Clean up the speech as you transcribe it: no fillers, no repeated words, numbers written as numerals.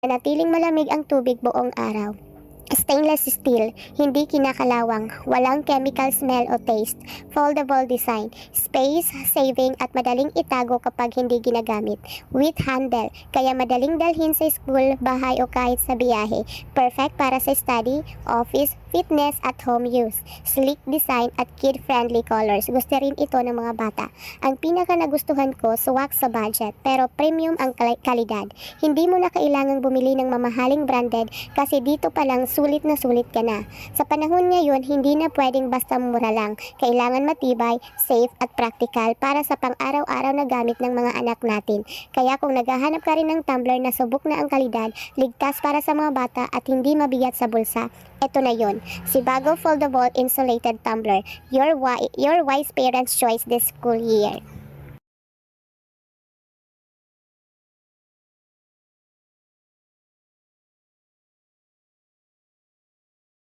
Natiling malamig ang tubig buong araw. Stainless steel, hindi kinakalawang, walang chemical smell o taste, foldable design, space saving at madaling itago kapag hindi ginagamit. With handle, kaya madaling dalhin sa school, bahay o kahit sa biyahe. Perfect para sa study, office, fitness at home use. Sleek design at kid-friendly colors. Gusto rin ito ng mga bata. Ang pinaka nagustuhan ko, swak sa budget, pero premium ang kalidad. Hindi mo na kailangang bumili ng mamahaling branded kasi dito pa lang sulit na sulit ka na. Sa panahon ngayon, hindi na pwedeng basta mura lang. Kailangan matibay, safe at practical para sa pang-araw-araw na gamit ng mga anak natin. Kaya kung naghahanap ka rin ng tumbler na subok na ang kalidad, ligtas para sa mga bata at hindi mabigat sa bulsa, eto na yon. Si Bago Foldable Insulated Tumbler, your wise parents' choice this school year.